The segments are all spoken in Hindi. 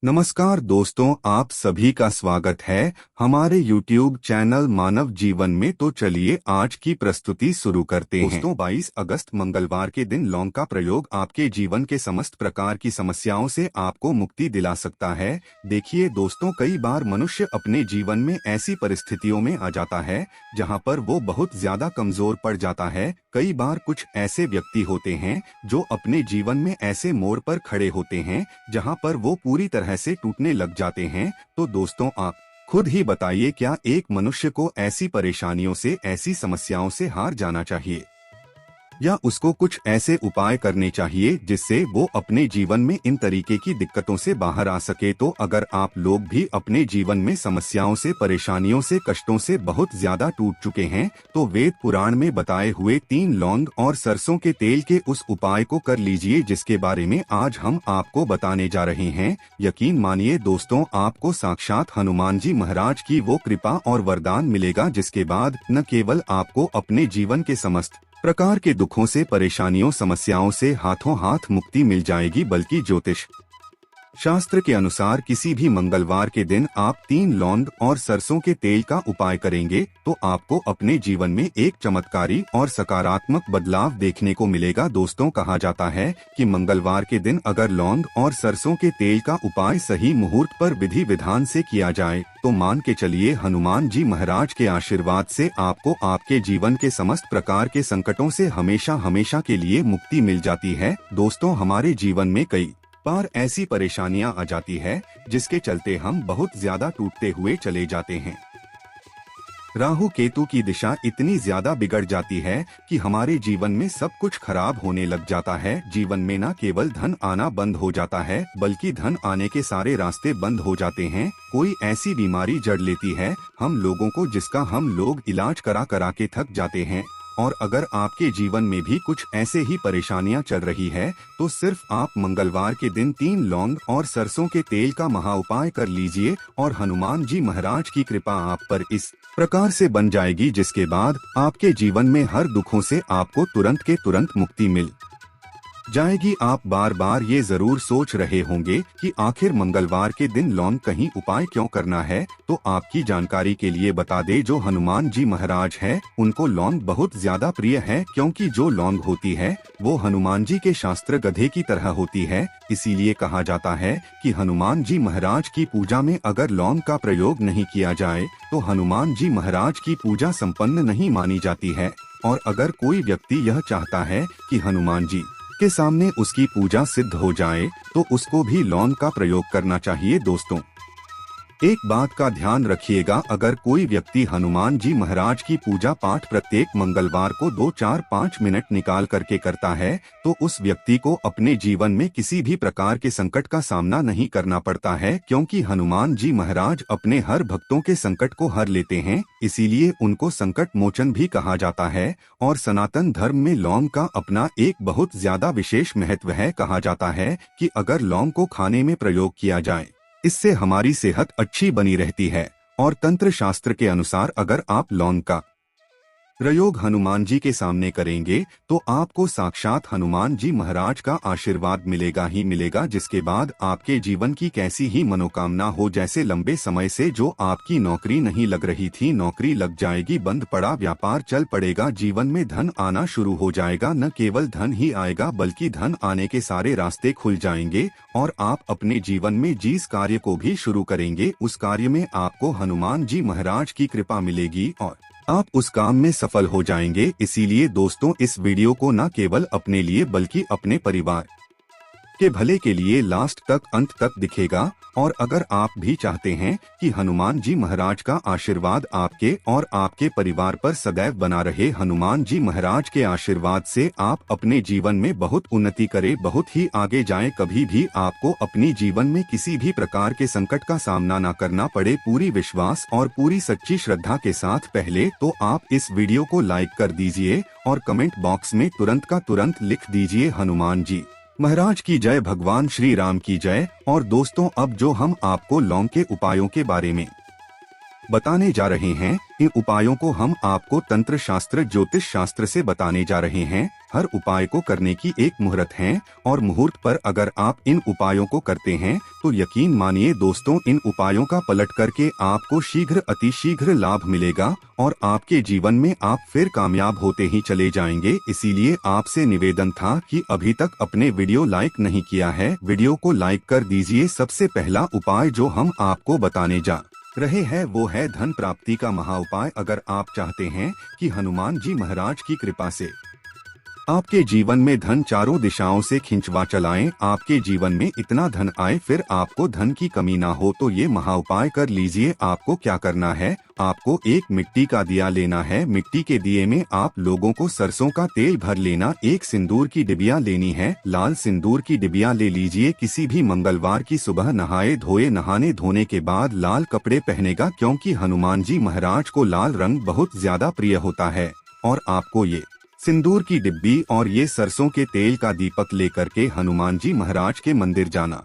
नमस्कार दोस्तों, आप सभी का स्वागत है हमारे YouTube चैनल मानव जीवन में। तो चलिए आज की प्रस्तुति शुरू करते हैं। दोस्तों 22 अगस्त मंगलवार के दिन लौंग का प्रयोग आपके जीवन के समस्त प्रकार की समस्याओं से आपको मुक्ति दिला सकता है। देखिए दोस्तों, कई बार मनुष्य अपने जीवन में ऐसी परिस्थितियों में आ जाता है जहां पर वो बहुत ज्यादा कमजोर पड़ जाता है। कई बार कुछ ऐसे व्यक्ति होते हैं जो अपने जीवन में ऐसे मोड़ पर खड़े होते हैं जहां पर वो पूरी तरह से टूटने लग जाते हैं। तो दोस्तों आप खुद ही बताइए, क्या एक मनुष्य को ऐसी परेशानियों से, ऐसी समस्याओं से हार जाना चाहिए या उसको कुछ ऐसे उपाय करने चाहिए जिससे वो अपने जीवन में इन तरीके की दिक्कतों से बाहर आ सके। तो अगर आप लोग भी अपने जीवन में समस्याओं से, परेशानियों से, कष्टों से बहुत ज्यादा टूट चुके हैं तो वेद पुराण में बताए हुए 3 लौंग और सरसों के तेल के उस उपाय को कर लीजिए जिसके बारे में आज हम आपको बताने जा रहे हैं। यकीन मानिए दोस्तों, आपको साक्षात हनुमान जी महाराज की वो कृपा और वरदान मिलेगा जिसके बाद न केवल आपको अपने जीवन के समस्त प्रकार के दुखों से, परेशानियों, समस्याओं से हाथों हाथ मुक्ति मिल जाएगी, बल्कि ज्योतिष शास्त्र के अनुसार किसी भी मंगलवार के दिन आप 3 लौंग और सरसों के तेल का उपाय करेंगे तो आपको अपने जीवन में एक चमत्कारी और सकारात्मक बदलाव देखने को मिलेगा। दोस्तों कहा जाता है कि मंगलवार के दिन अगर लौंग और सरसों के तेल का उपाय सही मुहूर्त पर विधि विधान से किया जाए तो मान के चलिए हनुमान जी महाराज के आशीर्वाद से आपको आपके जीवन के समस्त प्रकार के संकटों से हमेशा हमेशा के लिए मुक्ति मिल जाती है। दोस्तों हमारे जीवन में कई बार ऐसी परेशानियां आ जाती है जिसके चलते हम बहुत ज्यादा टूटते हुए चले जाते हैं। राहु केतु की दिशा इतनी ज्यादा बिगड़ जाती है कि हमारे जीवन में सब कुछ खराब होने लग जाता है। जीवन में न केवल धन आना बंद हो जाता है बल्कि धन आने के सारे रास्ते बंद हो जाते हैं। कोई ऐसी बीमारी जड़ लेती है हम लोगों को जिसका हम लोग इलाज करा करा के थक जाते हैं। और अगर आपके जीवन में भी कुछ ऐसे ही परेशानियां चल रही है तो सिर्फ आप मंगलवार के दिन 3 लौंग और सरसों के तेल का महा उपाय कर लीजिए और हनुमान जी महाराज की कृपा आप पर इस प्रकार से बन जाएगी जिसके बाद आपके जीवन में हर दुखों से आपको तुरंत के तुरंत मुक्ति मिल जाएगी। आप बार बार ये जरूर सोच रहे होंगे कि आखिर मंगलवार के दिन लौंग कहीं उपाय क्यों करना है। तो आपकी जानकारी के लिए बता दे, जो हनुमान जी महाराज है उनको लौंग बहुत ज्यादा प्रिय है क्योंकि जो लौंग होती है वो हनुमान जी के शास्त्र गधे की तरह होती है। इसीलिए कहा जाता है कि हनुमान जी महाराज की पूजा में अगर लौंग का प्रयोग नहीं किया जाए तो हनुमान जी महाराज की पूजा संपन्न नहीं मानी जाती है। और अगर कोई व्यक्ति यह चाहता है कि हनुमान जी के सामने उसकी पूजा सिद्ध हो जाए तो उसको भी लौंग का प्रयोग करना चाहिए। दोस्तों एक बात का ध्यान रखिएगा, अगर कोई व्यक्ति हनुमान जी महाराज की पूजा पाठ प्रत्येक मंगलवार को 2, 4, 5 मिनट निकाल करके करता है तो उस व्यक्ति को अपने जीवन में किसी भी प्रकार के संकट का सामना नहीं करना पड़ता है क्योंकि हनुमान जी महाराज अपने हर भक्तों के संकट को हर लेते हैं। इसीलिए उनको संकट मोचन भी कहा जाता है। और सनातन धर्म में लौंग का अपना एक बहुत ज्यादा विशेष महत्व है। कहा जाता है कि अगर लौंग को खाने में प्रयोग किया जाए इससे हमारी सेहत अच्छी बनी रहती है। और तंत्र शास्त्र के अनुसार अगर आप लौंग का प्रयोग हनुमान जी के सामने करेंगे तो आपको साक्षात हनुमान जी महाराज का आशीर्वाद मिलेगा ही मिलेगा, जिसके बाद आपके जीवन की कैसी ही मनोकामना हो, जैसे लंबे समय से जो आपकी नौकरी नहीं लग रही थी नौकरी लग जाएगी, बंद पड़ा व्यापार चल पड़ेगा, जीवन में धन आना शुरू हो जाएगा। न केवल धन ही आएगा बल्कि धन आने के सारे रास्ते खुल जाएंगे और आप अपने जीवन में जिस कार्य को भी शुरू करेंगे उस कार्य में आपको हनुमान जी महाराज की कृपा मिलेगी और आप उस काम में सफल हो जाएंगे। इसीलिए दोस्तों इस वीडियो को न केवल अपने लिए बल्कि अपने परिवार के भले के लिए लास्ट तक, अंत तक दिखेगा। और अगर आप भी चाहते हैं कि हनुमान जी महाराज का आशीर्वाद आपके और आपके परिवार पर सदैव बना रहे, हनुमान जी महाराज के आशीर्वाद से आप अपने जीवन में बहुत उन्नति करें, बहुत ही आगे जाएं, कभी भी आपको अपनी जीवन में किसी भी प्रकार के संकट का सामना न करना पड़े, पूरी विश्वास और पूरी सच्ची श्रद्धा के साथ पहले तो आप इस वीडियो को लाइक कर दीजिए और कमेंट बॉक्स में तुरंत का तुरंत लिख दीजिए हनुमान जी महाराज की जय, भगवान श्री राम की जय। और दोस्तों अब जो हम आपको लौंग के उपायों के बारे में बताने जा रहे हैं। इन उपायों को हम आपको तंत्र शास्त्र ज्योतिष शास्त्र से बताने जा रहे हैं। हर उपाय को करने की एक मुहूर्त है और मुहूर्त पर अगर आप इन उपायों को करते हैं तो यकीन मानिए दोस्तों, इन उपायों का पलट करके आपको शीघ्र अतिशीघ्र लाभ मिलेगा और आपके जीवन में आप फिर कामयाब होते ही चले जाएंगे। इसीलिए आपसे निवेदन था कि अभी तक अपने वीडियो लाइक नहीं किया है, वीडियो को लाइक कर दीजिए। सबसे पहला उपाय जो हम आपको बताने जा रहे हैं वो है धन प्राप्ति का महा उपाय। अगर आप चाहते हैं कि हनुमान जी महाराज की कृपा से आपके जीवन में धन चारों दिशाओं से खिंचवा चलाएं, आपके जीवन में इतना धन आए फिर आपको धन की कमी ना हो, तो ये महा उपाय कर लीजिए। आपको क्या करना है, आपको एक मिट्टी का दिया लेना है। मिट्टी के दिए में आप लोगों को सरसों का तेल भर लेना। एक सिंदूर की डिबिया लेनी है, लाल सिंदूर की डिबिया ले लीजिए। किसी भी मंगलवार की सुबह नहाए धोए, नहाने धोने के बाद लाल कपड़े पहनेगा, क्योंकि हनुमान जी महाराज को लाल रंग बहुत ज्यादा प्रिय होता है। और आपको ये सिंदूर की डिब्बी और ये सरसों के तेल का दीपक लेकर के हनुमान जी महाराज के मंदिर जाना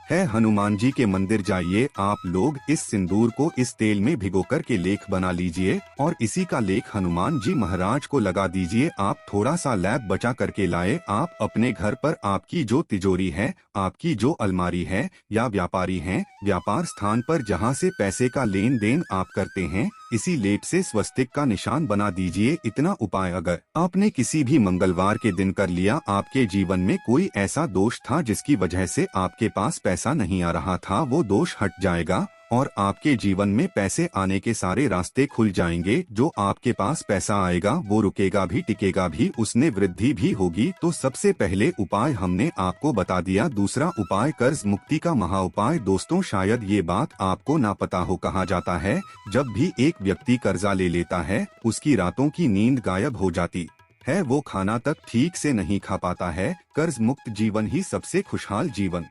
है। हनुमान जी के मंदिर जाइए, आप लोग इस सिंदूर को इस तेल में भिगोकर के लेख बना लीजिए और इसी का लेख हनुमान जी महाराज को लगा दीजिए। आप थोड़ा सा लैब बचा करके लाए। आप अपने घर पर आपकी जो तिजोरी है, आपकी जो अलमारी है या व्यापारी हैं, व्यापार स्थान पर जहां से पैसे का लेन देन आप करते हैं, इसी लेप से स्वस्तिक का निशान बना दीजिए। इतना उपाय अगर आपने किसी भी मंगलवार के दिन कर लिया, आपके जीवन में कोई ऐसा दोष था जिसकी वजह से आपके पास पैसा नहीं आ रहा था, वो दोष हट जाएगा और आपके जीवन में पैसे आने के सारे रास्ते खुल जाएंगे। जो आपके पास पैसा आएगा वो रुकेगा भी, टिकेगा भी, उसने वृद्धि भी होगी। तो सबसे पहले उपाय हमने आपको बता दिया। दूसरा उपाय कर्ज मुक्ति का महा उपाय। दोस्तों, शायद ये बात आपको ना पता हो, कहा जाता है जब भी एक व्यक्ति कर्जा ले लेता है उसकी रातों की नींद गायब हो जाती है, वो खाना तक ठीक से नहीं खा पाता है। कर्ज मुक्त जीवन ही सबसे खुशहाल जीवन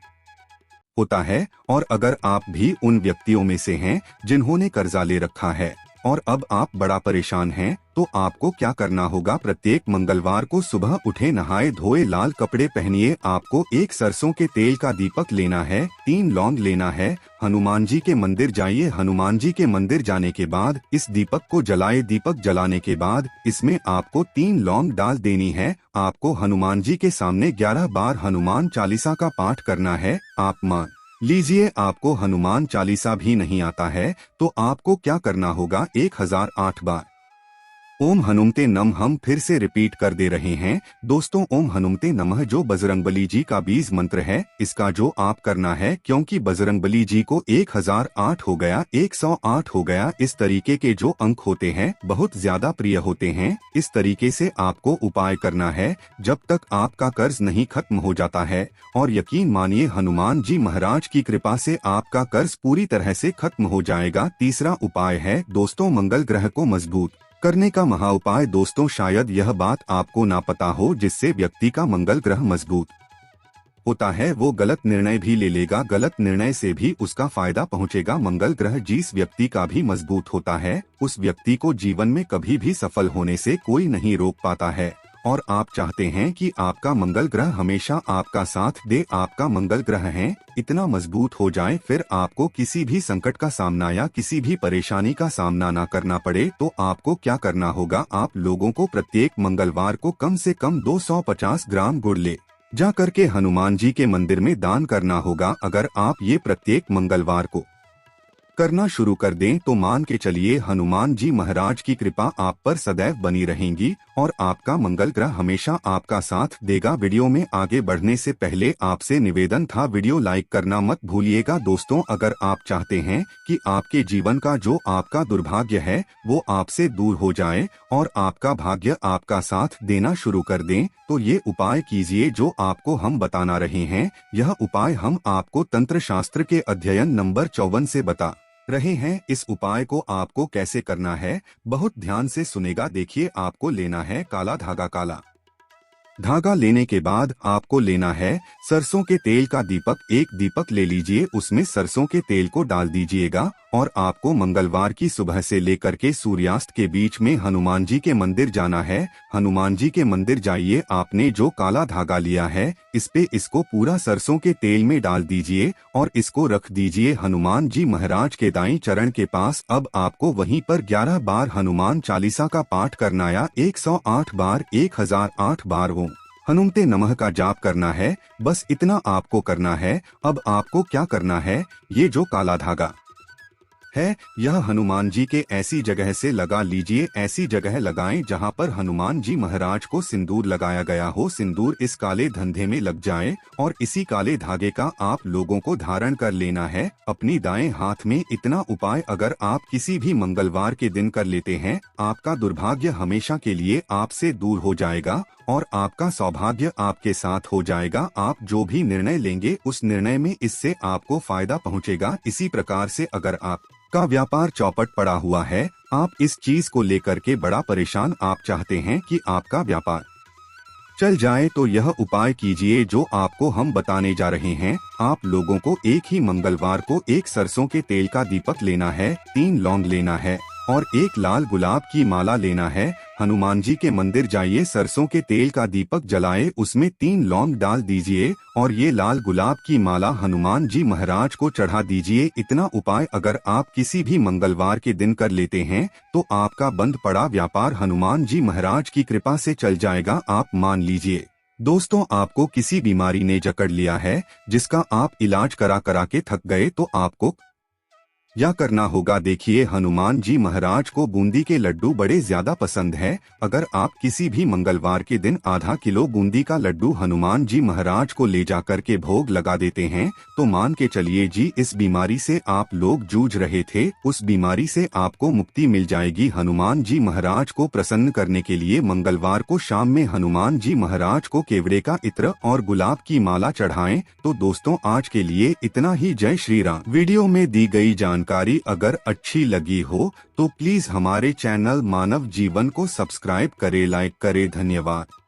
होता है। और अगर आप भी उन व्यक्तियों में से हैं जिन्होंने कर्जा ले रखा है और अब आप बड़ा परेशान हैं, तो आपको क्या करना होगा, प्रत्येक मंगलवार को सुबह उठे, नहाए धोए, लाल कपड़े पहनिए। आपको एक सरसों के तेल का दीपक लेना है, 3 लौंग लेना है। हनुमान जी के मंदिर जाइए। हनुमान जी के मंदिर जाने के बाद इस दीपक को जलाए। दीपक जलाने के बाद इसमें आपको 3 लौंग डाल देनी है। आपको हनुमान जी के सामने 11 बार हनुमान चालीसा का पाठ करना है। आप मान लीजिए आपको हनुमान चालीसा भी नहीं आता है, तो आपको क्या करना होगा, 1008 बार ओम हनुमते नमः हम फिर से रिपीट कर दे रहे हैं दोस्तों। ओम हनुमते नमः जो बजरंगबली जी का बीज मंत्र है, इसका जो आप करना है, क्योंकि बजरंगबली जी को 1008 हो गया, 108 हो गया, इस तरीके के जो अंक होते हैं बहुत ज्यादा प्रिय होते हैं। इस तरीके से आपको उपाय करना है जब तक आपका कर्ज नहीं खत्म हो जाता है। और यकीन मानिए हनुमान जी महाराज की कृपा से आपका कर्ज पूरी तरह से खत्म हो जाएगा। तीसरा उपाय है दोस्तों मंगल ग्रह को मजबूत करने का महा उपाय। दोस्तों, शायद यह बात आपको ना पता हो, जिससे व्यक्ति का मंगल ग्रह मजबूत होता है वो गलत निर्णय भी ले लेगा, गलत निर्णय से भी उसका फायदा पहुंचेगा। मंगल ग्रह जिस व्यक्ति का भी मजबूत होता है उस व्यक्ति को जीवन में कभी भी सफल होने से कोई नहीं रोक पाता है। और आप चाहते हैं कि आपका मंगल ग्रह हमेशा आपका साथ दे, आपका मंगल ग्रह है इतना मजबूत हो जाए, फिर आपको किसी भी संकट का सामना या किसी भी परेशानी का सामना ना करना पड़े। तो आपको क्या करना होगा, आप लोगों को प्रत्येक मंगलवार को कम से कम 250 ग्राम गुड़ ले जा करके हनुमान जी के मंदिर में दान करना होगा। अगर आप ये प्रत्येक मंगलवार को करना शुरू कर दें तो मान के चलिए हनुमान जी महाराज की कृपा आप पर सदैव बनी रहेंगी और आपका मंगल ग्रह हमेशा आपका साथ देगा। वीडियो में आगे बढ़ने से पहले आपसे निवेदन था, वीडियो लाइक करना मत भूलिएगा। दोस्तों, अगर आप चाहते हैं कि आपके जीवन का जो आपका दुर्भाग्य है वो आपसे दूर हो जाए और आपका भाग्य आपका साथ देना शुरू कर दें, तो ये उपाय कीजिए जो आपको हम बताना रहे हैं। यह उपाय हम आपको तंत्र शास्त्र के अध्ययन नंबर 54 से बता रहे हैं। इस उपाय को आपको कैसे करना है बहुत ध्यान से सुनेगा। देखिए, आपको लेना है काला धागा। काला धागा लेने के बाद आपको लेना है सरसों के तेल का दीपक। एक दीपक ले लीजिए, उसमें सरसों के तेल को डाल दीजिएगा और आपको मंगलवार की सुबह से लेकर के सूर्यास्त के बीच में हनुमान जी के मंदिर जाना है। हनुमान जी के मंदिर जाइए, आपने जो काला धागा लिया है इस पे इसको पूरा सरसों के तेल में डाल दीजिए और इसको रख दीजिए हनुमान जी महाराज के दाईं चरण के पास। अब आपको वहीं पर 11 बार हनुमान चालीसा का पाठ करना या 108 बार 1008 बार हो हनुमते नमः का जाप करना है। बस इतना आपको करना है। अब आपको क्या करना है, ये जो काला धागा है यह हनुमान जी के ऐसी जगह से लगा लीजिए, ऐसी जगह लगाएं जहां पर हनुमान जी महाराज को सिंदूर लगाया गया हो। सिंदूर इस काले धंधे में लग जाए और इसी काले धागे का आप लोगों को धारण कर लेना है अपनी दाएं हाथ में। इतना उपाय अगर आप किसी भी मंगलवार के दिन कर लेते हैं, आपका दुर्भाग्य हमेशा के लिए आपसे दूर हो जाएगा और आपका सौभाग्य आपके साथ हो जाएगा। आप जो भी निर्णय लेंगे उस निर्णय में इससे आपको फायदा पहुंचेगा। इसी प्रकार से अगर आपका व्यापार चौपट पड़ा हुआ है, आप इस चीज को लेकर के बड़ा परेशान, आप चाहते हैं कि आपका व्यापार चल जाए, तो यह उपाय कीजिए जो आपको हम बताने जा रहे हैं। आप लोगों को एक ही मंगलवार को एक सरसों के तेल का दीपक लेना है, 3 लौंग लेना है और एक लाल गुलाब की माला लेना है। हनुमान जी के मंदिर जाइए, सरसों के तेल का दीपक जलाए, उसमें 3 लौंग डाल दीजिए और ये लाल गुलाब की माला हनुमान जी महाराज को चढ़ा दीजिए। इतना उपाय अगर आप किसी भी मंगलवार के दिन कर लेते हैं तो आपका बंद पड़ा व्यापार हनुमान जी महाराज की कृपा से चल जाएगा, आप मान लीजिए। दोस्तों, आपको किसी बीमारी ने जकड़ लिया है जिसका आप इलाज करा करा के थक गए, तो आपको क्या करना होगा, देखिए हनुमान जी महाराज को बूंदी के लड्डू बड़े ज्यादा पसंद है। अगर आप किसी भी मंगलवार के दिन आधा किलो बूंदी का लड्डू हनुमान जी महाराज को ले जाकर के भोग लगा देते हैं तो मान के चलिए जी, इस बीमारी से आप लोग जूझ रहे थे उस बीमारी से आपको मुक्ति मिल जाएगी। हनुमान जी महाराज को प्रसन्न करने के लिए मंगलवार को शाम में हनुमान जी महाराज को केवड़े का इत्र और गुलाब की माला चढ़ाएं। तो दोस्तों, आज के लिए इतना ही। जय श्री राम। वीडियो में दी गई जानकारी अगर अच्छी लगी हो तो प्लीज हमारे चैनल मानव जीवन को सब्सक्राइब करें, लाइक करें। धन्यवाद।